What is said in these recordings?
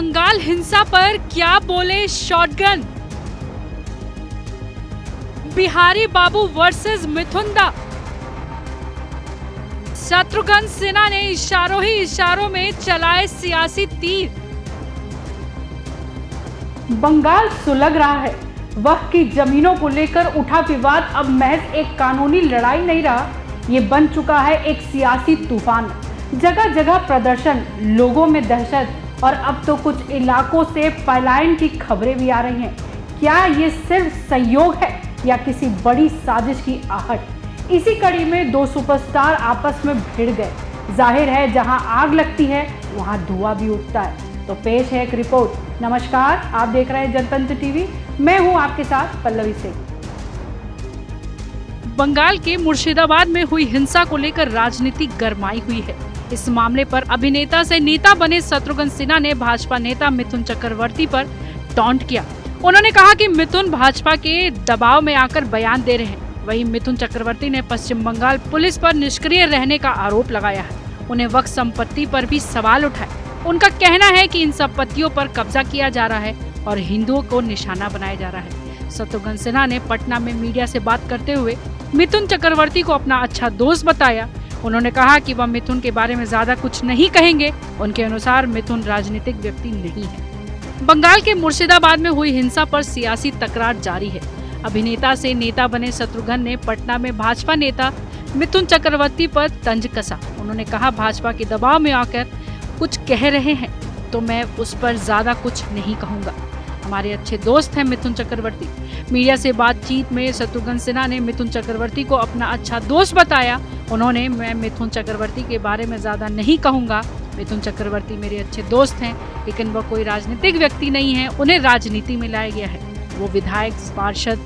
बंगाल हिंसा पर क्या बोले शॉटगन। बिहारी बाबू वर्सेस मिथुन। शत्रुघ्न सिन्हा ने इशारों ही इशारों में चलाए सियासी तीर। बंगाल सुलग रहा है। वक्त की जमीनों को लेकर उठा विवाद अब महज एक कानूनी लड़ाई नहीं रहा, ये बन चुका है एक सियासी तूफान। जगह जगह प्रदर्शन, लोगों में दहशत और अब तो कुछ इलाकों से पलायन की खबरें भी आ रही हैं। क्या ये सिर्फ संयोग है या किसी बड़ी साजिश की आहट? इसी कड़ी में दो सुपरस्टार आपस में भिड़ गए। जाहिर है जहां आग लगती है वहां धुआं भी उठता है। तो पेश है एक रिपोर्ट। नमस्कार, आप देख रहे हैं जनतंत्र टीवी। मैं हूं आपके साथ पल्लवी सिंह। बंगाल के मुर्शिदाबाद में हुई हिंसा को लेकर राजनीति गरमाई हुई है। इस मामले पर अभिनेता से नेता बने शत्रुघ्न सिन्हा ने भाजपा नेता मिथुन चक्रवर्ती पर टॉन्ट किया। उन्होंने कहा कि मिथुन भाजपा के दबाव में आकर बयान दे रहे हैं। वहीं मिथुन चक्रवर्ती ने पश्चिम बंगाल पुलिस पर निष्क्रिय रहने का आरोप लगाया है। उन्हें वक्फ संपत्ति पर भी सवाल उठाए। उनका कहना है कि इन संपत्तियों पर कब्जा किया जा रहा है और हिंदुओं को निशाना बनाया जा रहा है। शत्रुघ्न सिन्हा ने पटना में मीडिया से बात करते हुए मिथुन चक्रवर्ती को अपना अच्छा दोस्त बताया। उन्होंने कहा कि वह मिथुन के बारे में ज्यादा कुछ नहीं कहेंगे। उनके अनुसार मिथुन राजनीतिक व्यक्ति नहीं है। बंगाल के मुर्शिदाबाद में हुई हिंसा पर सियासी तकरार जारी है। अभिनेता से नेता बने शत्रुघ्न ने पटना में भाजपा नेता मिथुन चक्रवर्ती पर तंज कसा। उन्होंने कहा, भाजपा के दबाव में आकर कुछ कह रहे हैं तो मैं उस पर ज्यादा कुछ नहीं कहूंगा। हमारे अच्छे दोस्त हैं मिथुन चक्रवर्ती। मीडिया से बातचीत में शत्रुघ्न सिन्हा ने मिथुन चक्रवर्ती को अपना अच्छा दोस्त बताया। उन्होंने, मैं मिथुन चक्रवर्ती के बारे में ज्यादा नहीं कहूंगा। मिथुन चक्रवर्ती मेरे अच्छे दोस्त हैं, लेकिन वह कोई राजनीतिक व्यक्ति नहीं है। उन्हें राजनीति में लाया गया है। वो विधायक, पार्षद,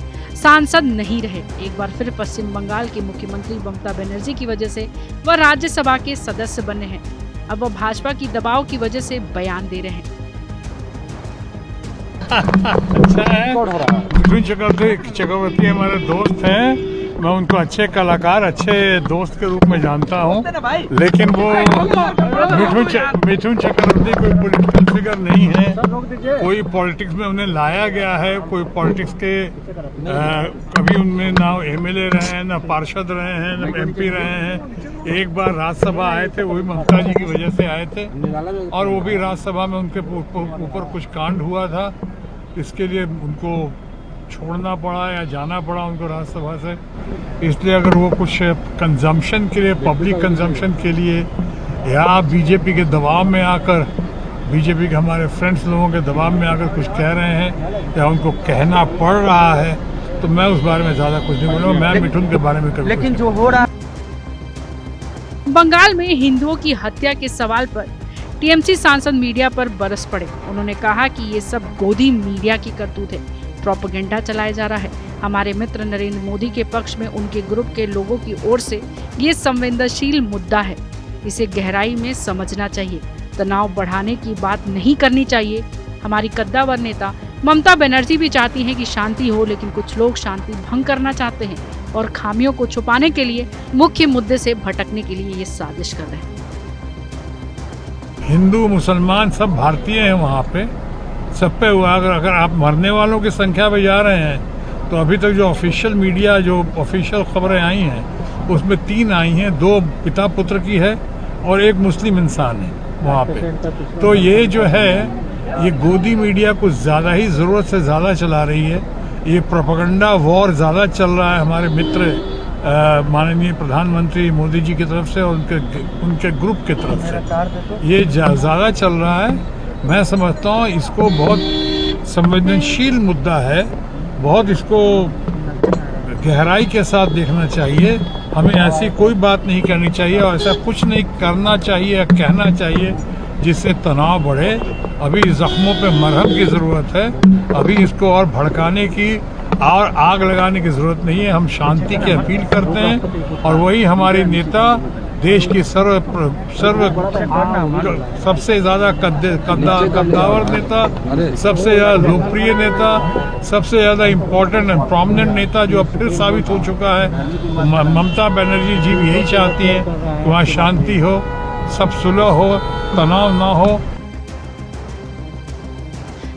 सांसद नहीं रहे। एक बार फिर पश्चिम बंगाल की मुख्यमंत्री ममता बनर्जी की वजह से वह राज्यसभा के सदस्य बने हैं। अब वह भाजपा की दबाव की वजह से बयान दे रहे हैं। अच्छा है, मिथुन चक्रवर्ती हमारे दोस्त हैं। मैं उनको अच्छे कलाकार, अच्छे दोस्त के रूप में जानता हूं, लेकिन वो मिथुन चक्रवर्ती कोई पॉलिटिकल फिगर नहीं है। कोई पॉलिटिक्स में उन्हें लाया गया है। कोई पॉलिटिक्स के कभी उनमें ना एमएलए रहे हैं, ना पार्षद रहे हैं, ना एमपी रहे हैं। एक बार राज्यसभा आए थे, वही ममता जी की वजह से आए थे, और वो भी राज्यसभा में उनके ऊपर कुछ कांड हुआ था। इसके लिए उनको छोड़ना पड़ा या जाना पड़ा उनको राज्यसभा से। इसलिए अगर वो कुछ कंजम्पशन के लिए, पब्लिक कंजम्पशन के लिए, या बीजेपी के दबाव में आकर, बीजेपी के हमारे फ्रेंड्स लोगों के दबाव में आकर कुछ कह रहे हैं या उनको कहना पड़ रहा है, तो मैं उस बारे में ज्यादा कुछ नहीं बोलूँगा। मैं मिथुन के बारे में लेकिन जो हो रहा बंगाल में हिंदुओं की हत्या के सवाल पर टीएमसी सांसद मीडिया पर बरस पड़े। उन्होंने कहा कि ये सब गोदी मीडिया की करतूत है, प्रोपेगेंडा चलाया जा रहा है। हमारे मित्र नरेंद्र मोदी के पक्ष में उनके ग्रुप के लोगों की ओर से ये संवेदनशील मुद्दा है, इसे गहराई में समझना चाहिए। तनाव बढ़ाने की बात नहीं करनी चाहिए। हमारी कद्दावर नेता ममता बनर्जी भी चाहती हैं कि शांति हो, लेकिन कुछ लोग शांति भंग करना चाहते हैं और खामियों को छुपाने के लिए मुख्य मुद्दे से भटकने के लिए ये साजिश कर रहे हैं। हिंदू मुसलमान सब भारतीय हैं वहाँ पे, सब पे हुआ। अगर आप मरने वालों की संख्या पे जा रहे हैं, तो अभी तक जो ऑफिशियल मीडिया, जो ऑफिशियल खबरें आई हैं, उसमें 3 आई हैं। 2 पिता पुत्र की है और 1 मुस्लिम इंसान है वहाँ पे। तो ये जो है, ये गोदी मीडिया कुछ ज़्यादा ही ज़रूरत से ज़्यादा चला रही है। ये प्रोपेगेंडा वॉर ज़्यादा चल रहा है हमारे मित्र माननीय प्रधानमंत्री मोदी जी की तरफ से और उनके ग्रुप की तरफ से। ये ज़्यादा चल रहा है। मैं समझता हूँ इसको बहुत संवेदनशील मुद्दा है, बहुत इसको गहराई के साथ देखना चाहिए। हमें ऐसी कोई बात नहीं करनी चाहिए और ऐसा कुछ नहीं करना चाहिए या कहना चाहिए जिससे तनाव बढ़े। अभी जख्मों पे मरहम की ज़रूरत है। अभी इसको और भड़काने की और आग लगाने की ज़रूरत नहीं है। हम शांति की अपील करते हैं और वही हमारे नेता, देश की सबसे ज़्यादा कद्दावर नेता, सबसे ज़्यादा लोकप्रिय नेता, सबसे ज़्यादा इम्पोर्टेंट एंड प्रोमिनेंट नेता जो अब फिर साबित हो चुका है। ममता बनर्जी जी भी यही चाहती हैं कि वहाँ शांति हो, सब सुलह हो, तनाव ना हो।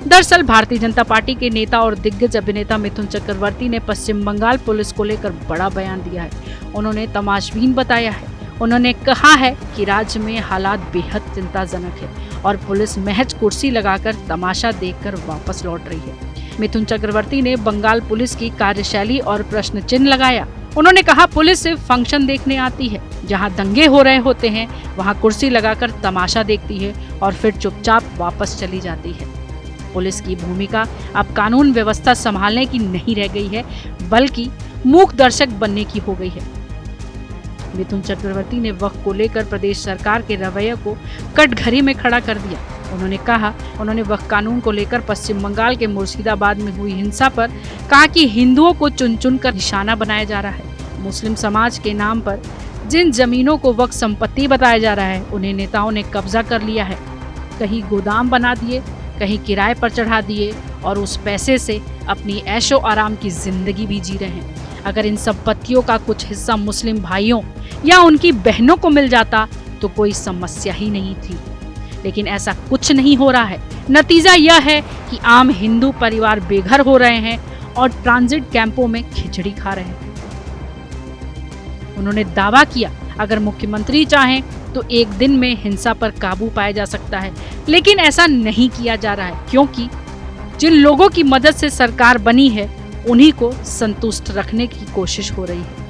दरअसल भारतीय जनता पार्टी के नेता और दिग्गज अभिनेता मिथुन चक्रवर्ती ने पश्चिम बंगाल पुलिस को लेकर बड़ा बयान दिया है। उन्होंने तमाशबीन बताया है। उन्होंने कहा है कि राज्य में हालात बेहद चिंताजनक है और पुलिस महज कुर्सी लगाकर तमाशा देखकर वापस लौट रही है। मिथुन चक्रवर्ती ने बंगाल पुलिस की कार्यशैली और प्रश्न चिन्ह लगाया। उन्होंने कहा पुलिस सिर्फ फंक्शन देखने आती है, जहां दंगे हो रहे होते हैं वहां कुर्सी लगाकर तमाशा देखती है और फिर चुपचाप वापस चली जाती है। पुलिस की भूमिका अब कानून व्यवस्था संभालने की नहीं रह गई है, बल्कि मूक दर्शक बनने की हो गई है। मिथुन चक्रवर्ती ने वक्त को लेकर प्रदेश सरकार के रवैये को कटघरे में खड़ा कर दिया। उन्होंने वक्त कानून को लेकर पश्चिम बंगाल के मुर्शिदाबाद में हुई हिंसा पर कहा कि हिंदुओं को चुन चुन कर निशाना बनाया जा रहा है। मुस्लिम समाज के नाम पर जिन जमीनों को वक्त संपत्ति बताया जा रहा है, उन्हें नेताओं ने कब्जा कर लिया है। कहीं गोदाम बना दिए, कहीं किराए पर चढ़ा दिए और उस पैसे से अपनी ऐशो आराम की जिंदगी भी जी रहे हैं। अगर इन संपत्तियों का कुछ हिस्सा मुस्लिम भाइयों या उनकी बहनों को मिल जाता तो कोई समस्या ही नहीं थी, लेकिन ऐसा कुछ नहीं हो रहा है। नतीजा यह है कि आम हिंदू परिवार बेघर हो रहे हैं और ट्रांजिट कैंपों में खिचड़ी खा रहे हैं। उन्होंने दावा किया अगर मुख्यमंत्री चाहें तो एक दिन में हिंसा पर काबू पाया जा सकता है, लेकिन ऐसा नहीं किया जा रहा है क्योंकि जिन लोगों की मदद से सरकार बनी है उन्हीं को संतुष्ट रखने की कोशिश हो रही है।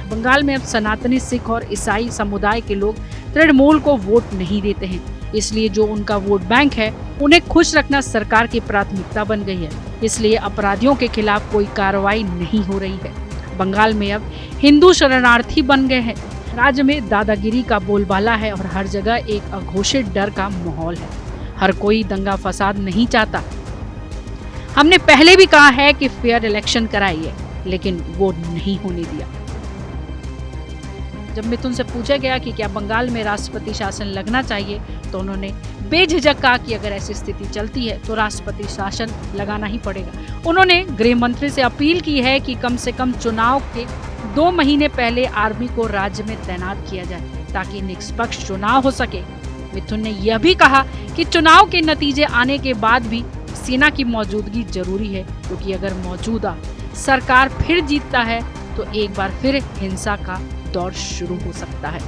बंगाल में अब सनातनी, सिख और ईसाई समुदाय के लोग तृणमूल को वोट नहीं देते हैं, इसलिए जो उनका वोट बैंक है उन्हें खुश रखना सरकार की प्राथमिकता बन गई है। इसलिए अपराधियों के खिलाफ कोई कार्रवाई नहीं हो रही है। बंगाल में अब हिंदू शरणार्थी बन गए हैं। राज्य में दादागिरी का बोलबाला है और हर जगह एक अघोषित डर का माहौल है। हर कोई दंगा फसाद नहीं चाहता। हमने पहले भी कहा है कि फेयर इलेक्शन कराइए, लेकिन वो नहीं होने दिया। जब मिथुन से पूछा गया कि क्या बंगाल में राष्ट्रपति शासन लगना चाहिए, तो उन्होंने बेझिझक कहा कि अगर ऐसी स्थिति चलती है तो राष्ट्रपति शासन लगाना ही पड़ेगा। उन्होंने गृह मंत्री से अपील की है कि कम से कम चुनाव के 2 महीने पहले आर्मी को राज्य में तैनात किया जाए ताकि निष्पक्ष चुनाव हो सके। मिथुन ने यह भी कहा कि चुनाव के नतीजे आने के बाद भी सेना की मौजूदगी जरूरी है, क्योंकि अगर मौजूदा सरकार फिर जीतता है तो एक बार फिर हिंसा का दौर शुरू हो सकता है।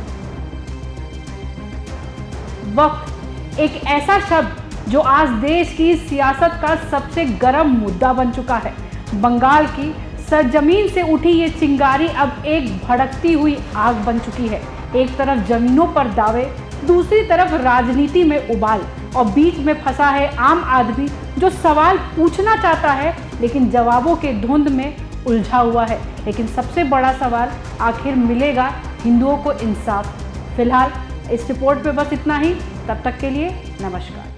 वक्त एक ऐसा शब्द जो आज देश की सियासत का सबसे गर्म मुद्दा बन चुका है। बंगाल की सरजमीन से उठी ये चिंगारी अब एक भड़कती हुई आग बन चुकी है। एक तरफ जमीनों पर दावे, दूसरी तरफ राजनीति में उबाल और बीच में फंसा है आम आदमी जो सवाल पूछना चाहता है लेकिन जवाबों के धुंध में उलझा हुआ है। लेकिन सबसे बड़ा सवाल, आखिर मिलेगा हिंदुओं को इंसाफ? फिलहाल इस रिपोर्ट पे बस इतना ही। तब तक के लिए नमस्कार।